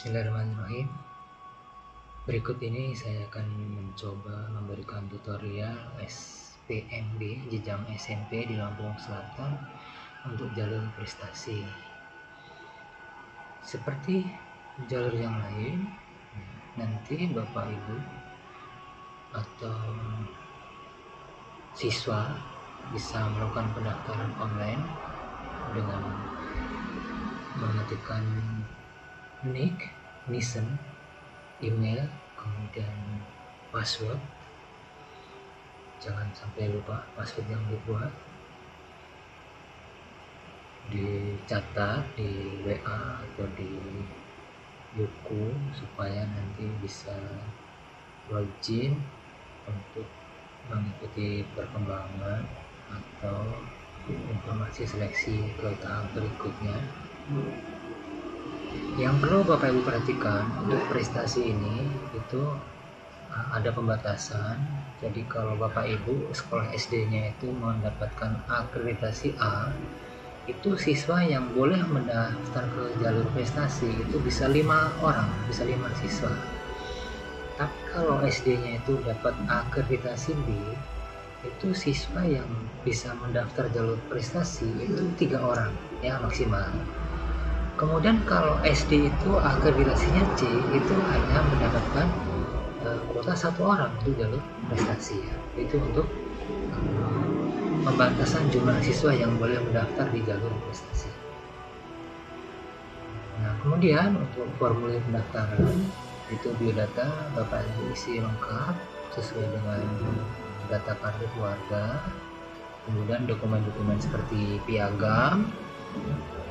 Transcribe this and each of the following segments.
Bismillahirrahmanirrahim. Berikut ini saya akan mencoba memberikan tutorial SPMB jenjang SMP di Lampung Selatan untuk jalur prestasi. Seperti jalur yang lain, nanti Bapak Ibu atau siswa bisa melakukan pendaftaran online dengan mengetikkan nick, nisem, email, kemudian password. Jangan sampai lupa password yang dibuat, dicatat di WA atau di buku supaya nanti bisa login untuk mengikuti perkembangan atau informasi seleksi ke tahap berikutnya. Yang perlu Bapak Ibu perhatikan untuk prestasi ini itu ada pembatasan. Jadi kalau Bapak Ibu sekolah SD-nya itu mendapatkan akreditasi A, itu siswa yang boleh mendaftar ke jalur prestasi itu bisa 5 orang, bisa 5 siswa. Tapi kalau SD-nya itu dapat akreditasi B, itu siswa yang bisa mendaftar jalur prestasi itu 3 orang ya maksimal. Kemudian kalau SD itu akreditasinya C, itu hanya mendapatkan kuota 1 orang untuk jalur prestasi ya. Itu untuk pembatasan jumlah siswa yang boleh mendaftar di jalur prestasi. Nah, kemudian untuk formulir pendaftaran itu biodata Bapak Ibu isi lengkap sesuai dengan data kartu keluarga. Kemudian dokumen-dokumen seperti piagam,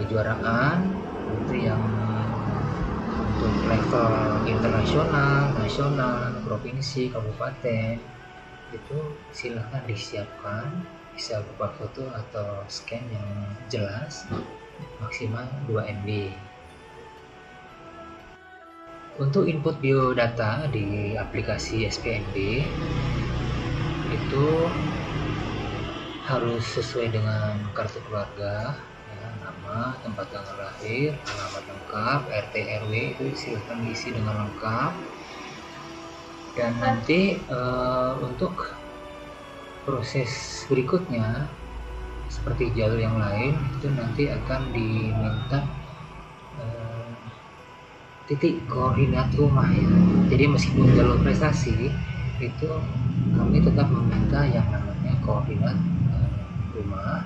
kejuaraan itu yang untuk level internasional, nasional, provinsi, kabupaten itu silahkan disiapkan, bisa berupa foto atau scan yang jelas, maksimal 2 MB. Untuk input biodata di aplikasi SPMB itu harus sesuai dengan kartu keluarga, nama, tempat tanggal lahir, alamat lengkap, RT RW itu silahkan diisi dengan lengkap. Dan nanti untuk proses berikutnya seperti jalur yang lain itu nanti akan diminta titik koordinat rumah ya. Jadi meskipun jalur prestasi itu kami tetap meminta yang namanya koordinat rumah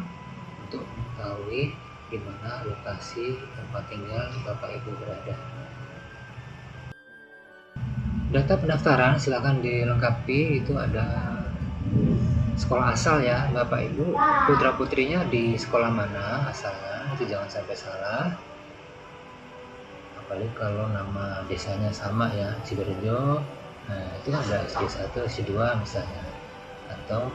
untuk mengetahui di mana lokasi tempat tinggal Bapak Ibu berada. Data pendaftaran silakan dilengkapi, itu ada sekolah asal ya Bapak Ibu, putra putrinya di sekolah mana asalnya, itu jangan sampai salah. Apalagi kalau nama desanya sama ya, Sidoarjo, nah itu ada SD 1, SD 2 misalnya, atau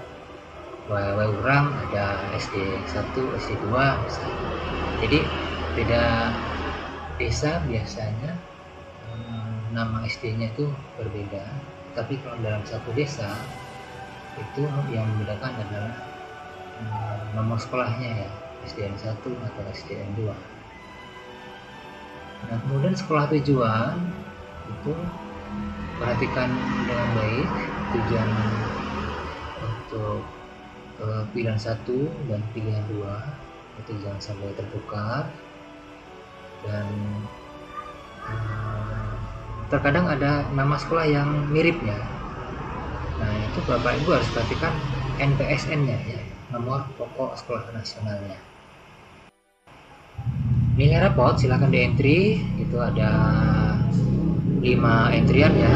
Weurang ada SD 1, SD 2 misalnya. Jadi beda desa biasanya nama SD-nya itu berbeda, tapi kalau dalam satu desa itu yang membedakan adalah nomor sekolahnya ya, SDN 1 atau SDN 2. Nah, kemudian sekolah tujuan itu perhatikan dengan baik tujuan untuk pilihan 1 dan pilihan 2 itu jangan sampai tertukar. Dan terkadang ada nama sekolah yang miripnya. Nah, itu Bapak Ibu harus perhatikan NPSN-nya ya, nomor pokok sekolah nasionalnya. Nilai rapot silakan di entry, itu ada 5 entryan ya.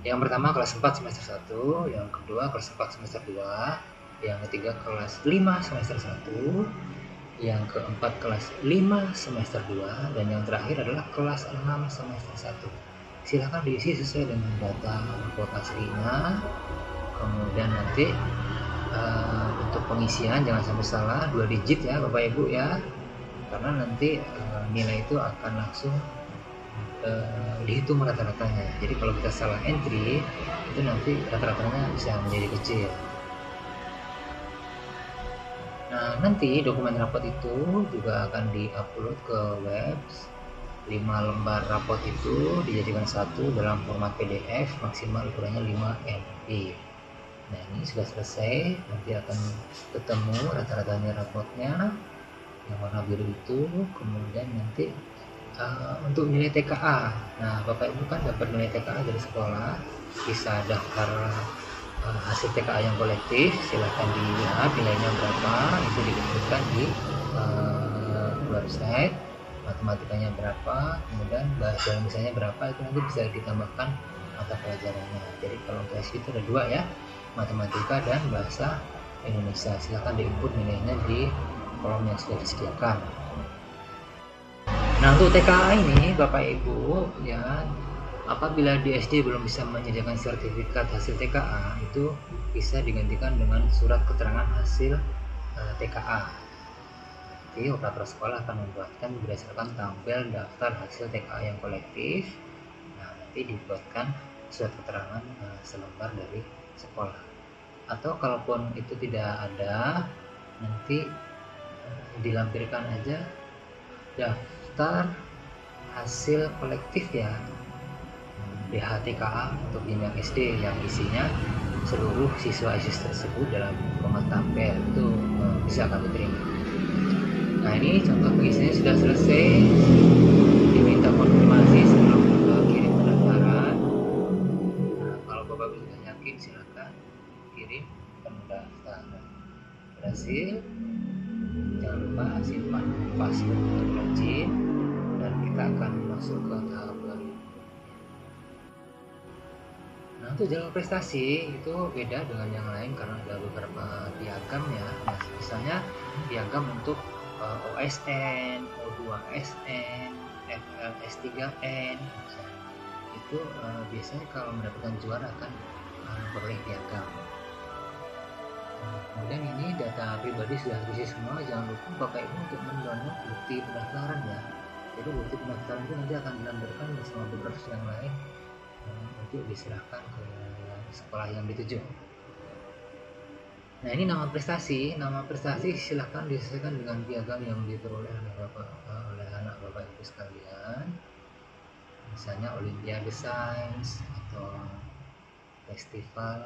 Yang pertama kelas 4 semester 1, yang kedua kelas 4 semester 2, yang ketiga kelas 5 semester 1, yang keempat kelas 5 semester 2, dan yang terakhir adalah kelas 6 semester 1. Silakan diisi sesuai dengan data kuota aslinya. Kemudian nanti untuk pengisian jangan sampai salah 2 digit ya Bapak Ibu ya, karena nanti nilai itu akan langsung dihitung rata-ratanya. Jadi kalau kita salah entry itu nanti rata-ratanya bisa menjadi kecil. Nah, nanti dokumen rapot itu juga akan diupload ke 5 lembar rapot itu dijadikan satu dalam format PDF maksimal ukurannya 5 MB. Nah, ini sudah selesai. Nanti akan ketemu rata-ratanya rapotnya yang warna biru itu. Kemudian nanti untuk nilai TKA. Nah, Bapak Ibu kan dapat nilai TKA dari sekolah, bisa daftar hasil TKA yang kolektif. Silahkan dilihat nilainya berapa, itu disebutkan di website. Matematikanya berapa, kemudian bahasa Indonesianya berapa, itu nanti bisa ditambahkan mata pelajarannya. Jadi kalau untuk SD itu ada 2 ya, matematika dan bahasa Indonesia. Silahkan diinput nilainya di kolom yang sudah disediakan. Nah, untuk TKA ini Bapak Ibu ya, apabila di SD belum bisa menyediakan sertifikat hasil TKA, itu bisa digantikan dengan surat keterangan hasil TKA. Nanti operator sekolah akan membuatkan berdasarkan tabel daftar hasil TKA yang kolektif. Nah, nanti dibuatkan surat keterangan selembar dari sekolah. Atau kalaupun itu tidak ada, nanti dilampirkan aja daftar hasil kolektif ya, DHTKA untuk jenjang SD yang isinya seluruh siswa SD tersebut dalam format tabel, itu bisa kami terima. Nah, ini contoh pengisiannya sudah selesai. Diminta konfirmasi sebelum kirim pendaftaran. Nah, kalau Bapak sudah yakin silakan kirim pendaftaran. Berhasil, jangan lupa simpan password dan login, dan kita akan masuk ke tahap berikutnya. Nah, untuk jalur prestasi itu beda dengan yang lain karena ada beberapa piagam ya. Nah, misalnya piagam untuk OSN, O2SN, FLS3N, itu biasanya kalau mendapatkan juara akan memperoleh piagam. Kemudian ini data pribadi sudah terisi semua. Jangan lupa Bapak Ibu untuk mendownload bukti pendaftaran ya. Jadi bukti pendaftaran itu nanti akan dilampirkan bersama beberapa yang lain untuk diserahkan ke sekolah yang dituju. Nah, ini nama prestasi. Nama prestasi silahkan disesuaikan dengan piagam yang diperoleh oleh anak Bapak Ibu sekalian. Misalnya Olimpiade Sains atau festival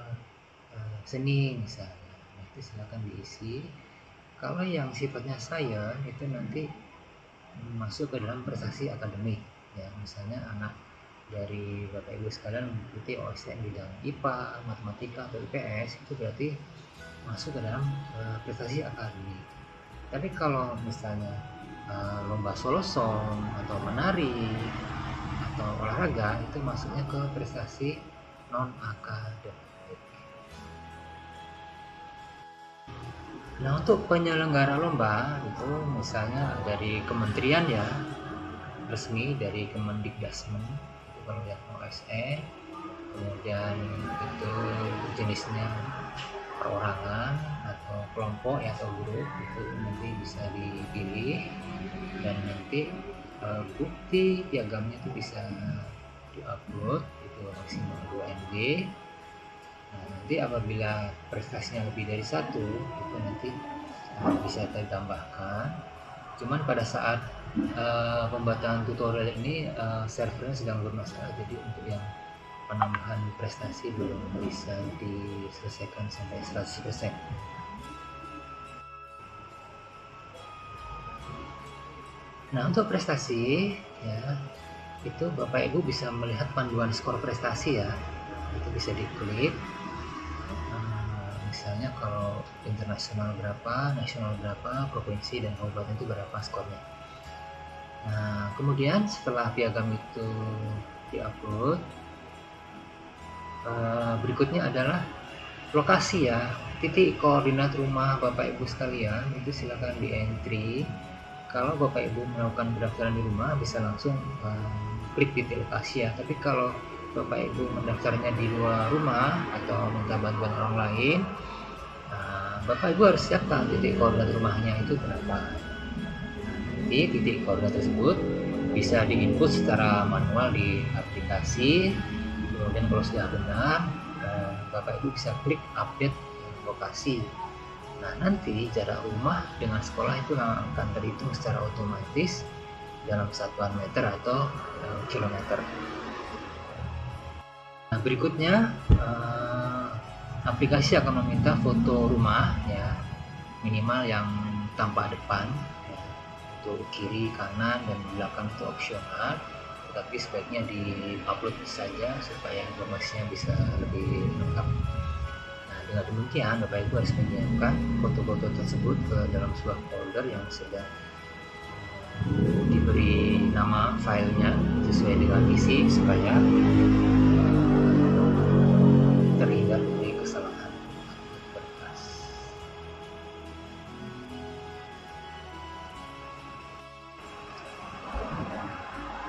seni misalnya. Nah, itu silahkan diisi. Kalau yang sifatnya sains itu nanti masuk ke dalam prestasi akademik ya. Misalnya anak dari Bapak Ibu sekalian mengikuti OSN bidang IPA, matematika atau IPS, itu berarti masuk ke dalam prestasi akademik. Tapi kalau misalnya lomba solo song atau menari atau olahraga, itu masuknya ke prestasi non akademik. Nah, untuk penyelenggara lomba itu misalnya dari kementerian ya, resmi dari Kemendikdasmen, itu kalau yang OSN. Kemudian itu jenisnya perorangan atau kelompok ya, atau grup, itu nanti bisa dipilih, dan nanti bukti piagamnya itu bisa diupload, itu maksimal 2 MB. Nah, nanti apabila prestasinya lebih dari 1, itu nanti bisa ditambahkan. Cuman pada saat pembuatan tutorial ini servernya sedang bermasalah, jadi untuk yang penambahan prestasi belum bisa diselesaikan sampai 100%. Nah, untuk prestasi ya, itu Bapak Ibu bisa melihat panduan skor prestasi ya, itu bisa diklik. Misalnya kalau internasional berapa, nasional berapa, provinsi dan kabupaten itu berapa skornya. Nah, kemudian setelah piagam itu diupload, berikutnya adalah lokasi ya, titik koordinat rumah Bapak Ibu sekalian, itu silakan di entry. Kalau Bapak Ibu melakukan pendaftaran di rumah, bisa langsung klik titik lokasi ya. Tapi kalau Bapak Ibu mendaftarnya di luar rumah atau minta bantuan orang lain, Bapak Ibu harus siapkan titik koordinat rumahnya itu berapa. Nanti titik koordinat tersebut bisa diinput secara manual di aplikasi. Kemudian kalau sudah benar, Bapak Ibu bisa klik update lokasi. Nah, nanti jarak rumah dengan sekolah itu akan terhitung secara otomatis dalam satuan meter atau kilometer. Nah, berikutnya aplikasi akan meminta foto rumah ya, minimal yang tampak depan ya, untuk kiri, kanan, dan belakang itu opsional, tetapi sebaiknya di-upload saja supaya informasinya bisa lebih lengkap. Nah, dengan demikian Bapak Ibu harus menyiapkan foto-foto tersebut ke dalam sebuah folder yang sudah diberi nama filenya sesuai dengan isi supaya terhindar dari kesalahan berkas.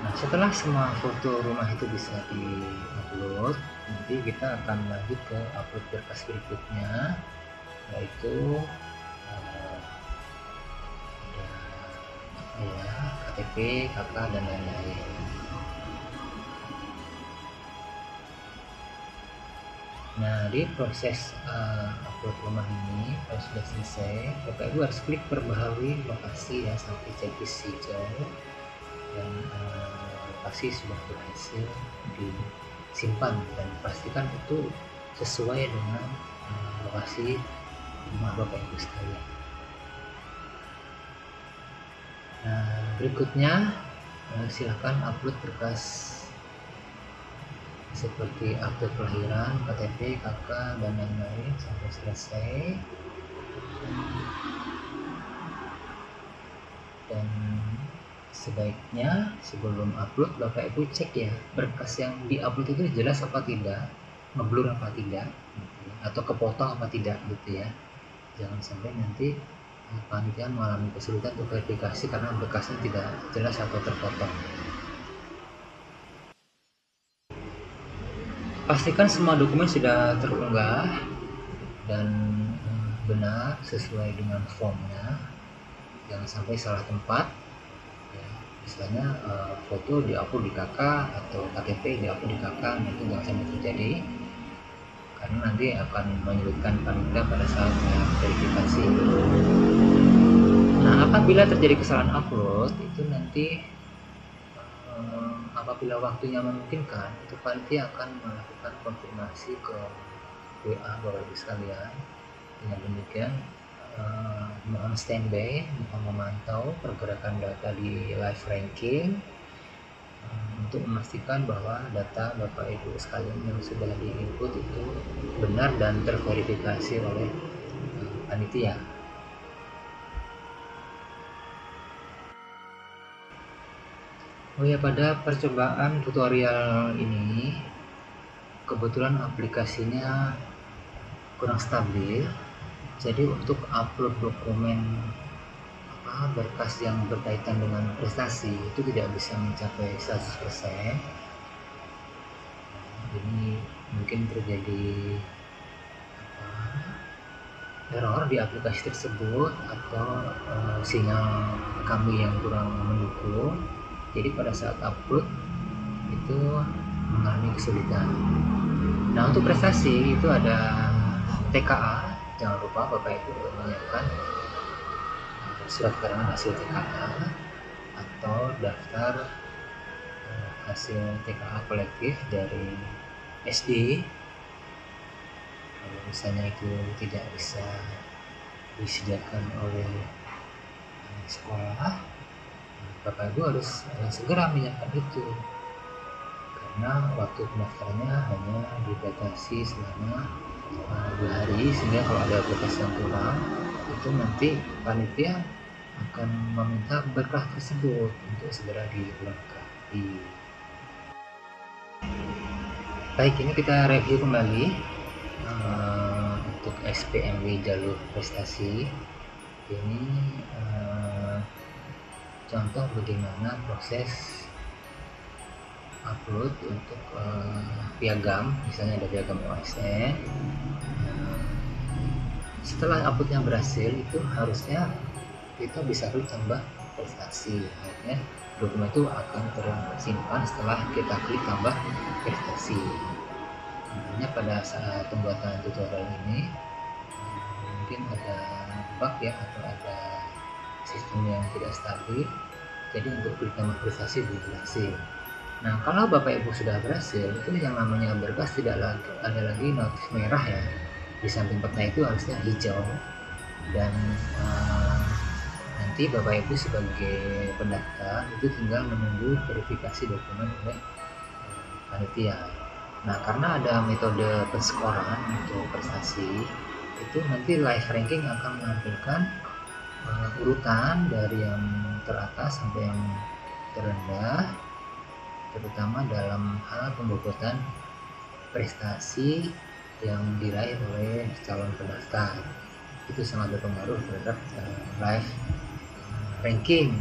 Nah, setelah semua foto rumah itu bisa di-upload, nanti kita akan lanjut ke upload berkas berikutnya, yaitu KTP, KK, dan lain-lain. Nah, di proses upload rumah ini kalau sudah selesai, Bapak Ibu harus klik perbaharui lokasi ya sampai checklist hijau, dan lokasi sudah berhasil disimpan dan pastikan itu sesuai dengan lokasi rumah Bapak Ibu sekalian. Nah, berikutnya silakan upload berkas seperti akte kelahiran, KTP, KK, dan lain-lain sampai selesai. Dan sebaiknya sebelum upload Bapak Ibu cek ya berkas yang diupload itu jelas apa tidak, ngeblur apa tidak, gitu ya, atau kepotong apa tidak gitu ya. Jangan sampai nanti panitia mengalami kesulitan untuk verifikasi karena berkasnya tidak jelas atau terpotong. Pastikan semua dokumen sudah terunggah dan benar sesuai dengan formnya, jangan sampai salah tempat ya. Misalnya foto diupload di KK atau KTP diupload di KK, itu jangan sampai terjadi karena nanti akan menyulitkan panitia pada saat verifikasi. Nah, apabila terjadi kesalahan upload itu nanti apabila waktunya memungkinkan, itu panitia akan melakukan konfirmasi ke WA Bapak Ibu sekalian. Dengan demikian mohon standby, mohon memantau pergerakan data di live ranking untuk memastikan bahwa data Bapak Ibu sekalian yang sudah di-input itu benar dan terverifikasi oleh panitia. Oh ya, pada percobaan tutorial ini kebetulan aplikasinya kurang stabil, jadi untuk upload dokumen berkas yang berkaitan dengan prestasi itu tidak bisa mencapai 100%. Ini mungkin terjadi error di aplikasi tersebut atau sinyal kami yang kurang mendukung. Jadi pada saat upload itu mengalami kesulitan. Nah, untuk prestasi itu ada TKA, jangan lupa Bapak Ibu menyiapkan surat keterangan hasil TKA atau daftar hasil TKA kolektif dari SD. Kalau misalnya itu tidak bisa disediakan oleh sekolah, Bapak Ibu harus segera menyiapkan itu karena waktu pendaftarannya hanya dibatasi selama 2 hari, sehingga kalau ada berkas yang kurang itu nanti panitia akan meminta berkas tersebut untuk segera dilengkapi. Baik, ini kita review kembali untuk SPMW jalur prestasi. Ini contoh bagaimana proses upload untuk piagam, misalnya ada piagam OSN. Setelah uploadnya berhasil, itu harusnya kita bisa klik tambah prestasi. Akhirnya dokumen itu akan tersimpan setelah kita klik tambah prestasi. Makanya pada saat pembuatan tutorial ini mungkin ada bug ya, atau ada sistem yang tidak stabil. Jadi untuk ditambah prestasi berhasil. Nah, kalau Bapak Ibu sudah berhasil, itu yang namanya berkas tidak lagi ada lagi notif merah ya. Di samping peta itu harusnya hijau, dan nanti Bapak Ibu sebagai pendaftar itu tinggal menunggu verifikasi dokumen oleh panitia. Nah, karena ada metode penskoran untuk prestasi, itu nanti live ranking akan menampilkan urutan dari yang teratas sampai yang terendah, terutama dalam hal pembobotan prestasi yang diraih oleh calon pendaftar. Itu sangat berpengaruh terhadap live ranking.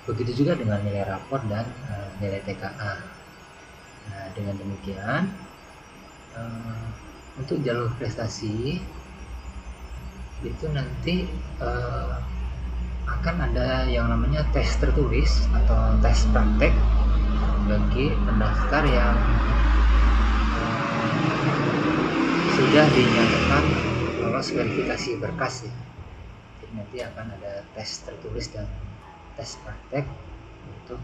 Begitu juga dengan nilai rapor dan nilai TKA. Nah, dengan demikian untuk jalur prestasi itu nanti akan ada yang namanya tes tertulis atau tes praktek bagi pendaftar yang sudah dinyatakan lolos verifikasi berkas ya. Jadi nanti akan ada tes tertulis dan tes praktek untuk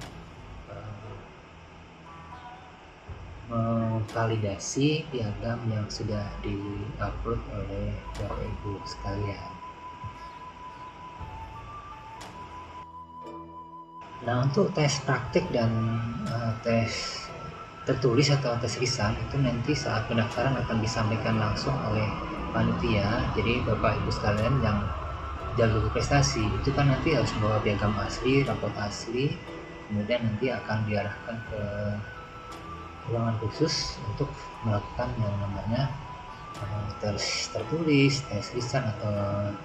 memvalidasi piagam yang sudah di-upload oleh Bapak Ibu sekalian. Nah, untuk tes praktik dan tes tertulis atau tes lisan itu nanti saat pendaftaran akan disampaikan langsung oleh panitia. Jadi Bapak Ibu sekalian yang jalur prestasi itu kan nanti harus membawa piagam asli, raport asli, kemudian nanti akan diarahkan ke ruangan khusus untuk melakukan yang namanya tes tertulis, tes lisan atau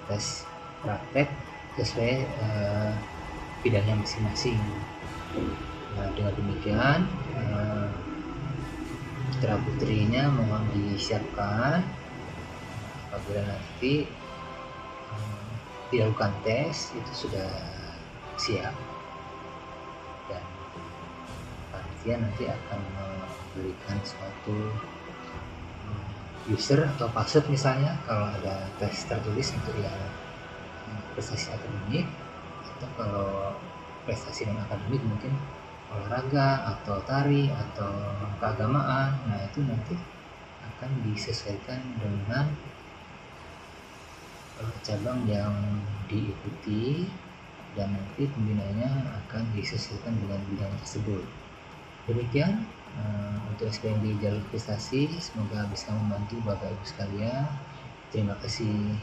tes praktek sesuai bidangnya masing-masing. Nah, dengan demikian putra putrinya mohon disiapkan apabila nanti dilakukan tes itu sudah siap, dan panitia nanti akan memberikan suatu user atau password misalnya kalau ada tes tertulis untuk yang prestasi akademik, atau kalau prestasi non akademik mungkin olahraga atau tari atau keagamaan. Nah, itu nanti akan disesuaikan dengan cabang yang diikuti, dan nanti pembinaannya akan disesuaikan dengan bidang tersebut. Demikian untuk SBMB jalur prestasi, semoga bisa membantu Bapak Ibu sekalian. Terima kasih.